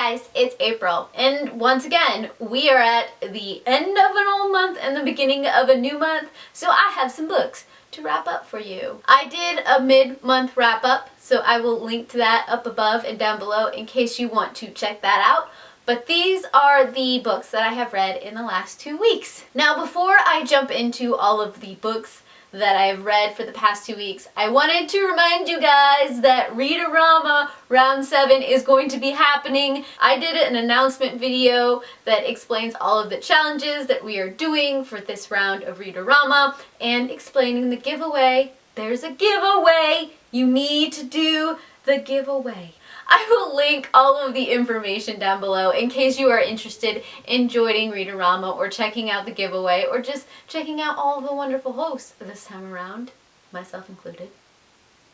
guys, it's April, and once again, we are at the end of an old month and the beginning of a new month, so I have some books to wrap up for you. I did a mid-month wrap up, so I will link to that up above and down below in case you want to check that out. But these are the books that I have read in the last 2 weeks. Now, before I jump into all of the books that I've read for the past 2 weeks, I wanted to remind you guys that Read-O-Rama round 7 is going to be happening. I did an announcement video that explains all of the challenges that we are doing for this round of Read-O-Rama and explaining the giveaway. There's a giveaway! You need to do the giveaway. I will link all of the information down below in case you are interested in joining Read-O-Rama or checking out the giveaway or just checking out all of the wonderful hosts this time around, myself included.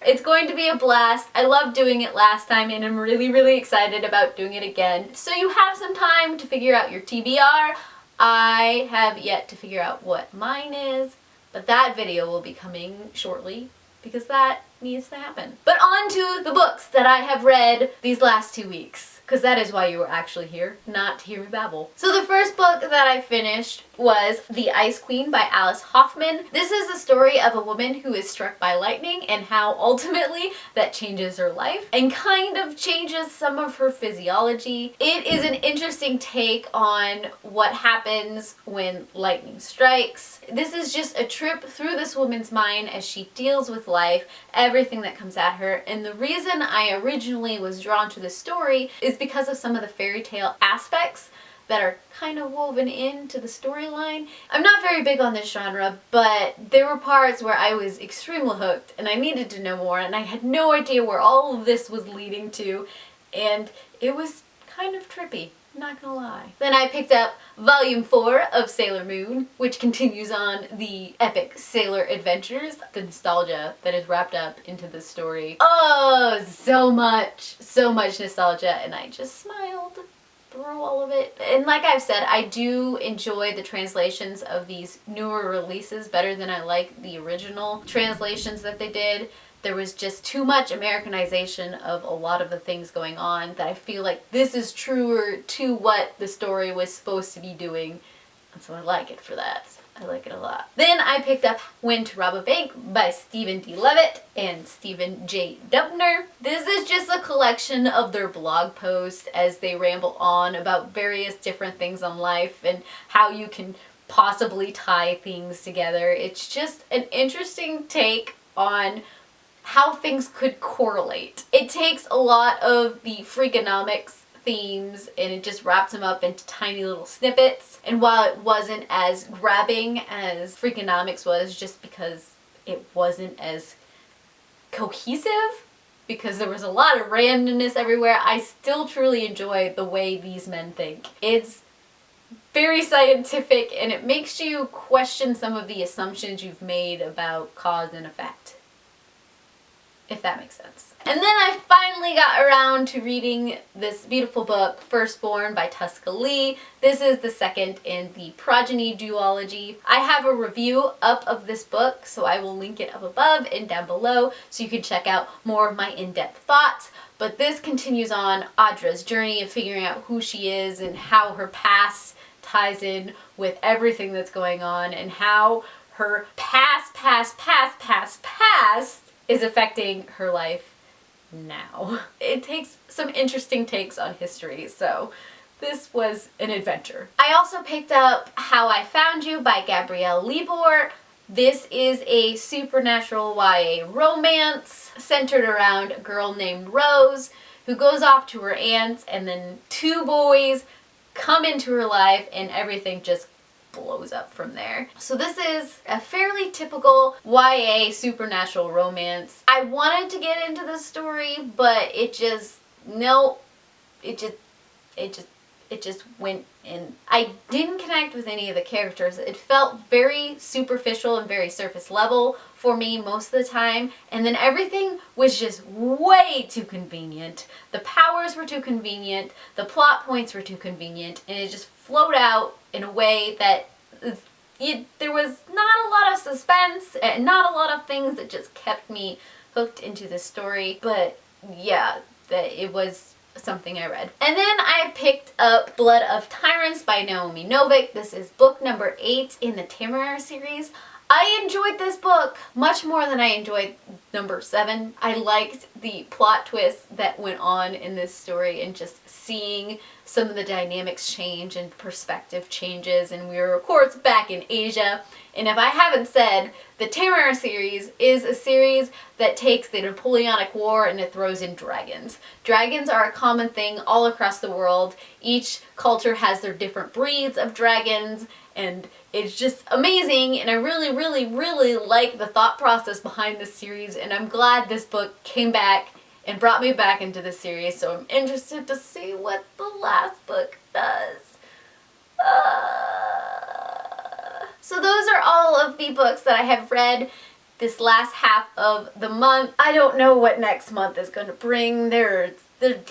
It's going to be a blast. I loved doing it last time and I'm really excited about doing it again. So you have some time to figure out your TBR. I have yet to figure out what mine is, but that video will be coming shortly because that needs to happen. But on to the books that I have read these last 2 weeks, because that is why you were actually here, not to hear me babble. So the first book that I finished was The Ice Queen by Alice Hoffman. This is the story of a woman who is struck by lightning and how ultimately that changes her life and kind of changes some of her physiology. It is an interesting take on what happens when lightning strikes. This is just a trip through this woman's mind as she deals with life, everything that comes at her, and the reason I originally was drawn to this story is because of some of the fairy tale aspects that are kind of woven into the storyline. I'm not very big on this genre, but there were parts where I was extremely hooked and I needed to know more and I had no idea where all of this was leading to, and it was kind of trippy. Not gonna lie. Then I picked up Volume 4 of Sailor Moon, which continues on the epic sailor adventures. The nostalgia that is wrapped up into this story. Oh, so much nostalgia, and I just smiled through all of it. And like I've said, I do enjoy the translations of these newer releases better than I like the original translations that they did. There was just too much Americanization of a lot of the things going on that I feel like this is truer to what the story was supposed to be doing, and so I like it for that. I like it a lot. Then I picked up When to Rob a Bank by Stephen D. Levitt and Stephen J. Dubner. This is just a collection of their blog posts as they ramble on about various different things on life and how you can possibly tie things together. It's just an interesting take on how things could correlate. It takes a lot of the Freakonomics themes and it just wraps them up into tiny little snippets. And while it wasn't as grabbing as Freakonomics was, just because it wasn't as cohesive, because there was a lot of randomness everywhere, I still truly enjoy the way these men think. It's very scientific and it makes you question some of the assumptions you've made about cause and effect, if that makes sense. And then I finally got around to reading this beautiful book, Firstborn by Tosca. This is the second in the Progeny duology. I have a review up of this book, so I will link it up above and down below so you can check out more of my in-depth thoughts. But this continues on Audra's journey of figuring out who she is and how her past ties in with everything that's going on and how her past is affecting her life now. It takes some interesting takes on history, so this was an adventure. I also picked up How I Found You by Gabrielle Libor. This is a supernatural YA romance centered around a girl named Rose who goes off to her aunt's, and then 2 boys come into her life and everything just blows up from there. So this is a fairly typical YA supernatural romance. I wanted to get into this story, but it just went in. I didn't connect with any of the characters. It felt very superficial and very surface level for me most of the time, and then everything was just way too convenient. The powers were too convenient, the plot points were too convenient, and it just flowed out in a way that there was not a lot of suspense and not a lot of things that just kept me hooked into the story. But yeah, that it was something I read. And then I picked up Blood of Tyrants by Naomi Novik. This is book number 8 in the Tyrants series. I enjoyed this book much more than I enjoyed number 7. I liked the plot twists that went on in this story and just seeing some of the dynamics change and perspective changes. And we were, of course, back in Asia. And if I haven't said, the Tyrants series is a series that takes the Napoleonic War and it throws in dragons. Dragons are a common thing all across the world. Each culture has their different breeds of dragons, and it's just amazing, and I really, really, really like the thought process behind this series, and I'm glad this book came back and brought me back into the series, so I'm interested to see what the last book does. So those are all of the books that I have read this last half of the month. I don't know what next month is going to bring.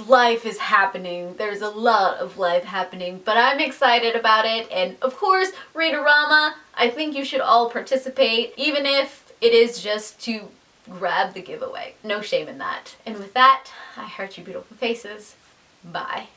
Life is happening. There's a lot of life happening, but I'm excited about it. And of course, Read-O-Rama, I think you should all participate, even if it is just to grab the giveaway. No shame in that. And with that, I heart you beautiful faces. Bye.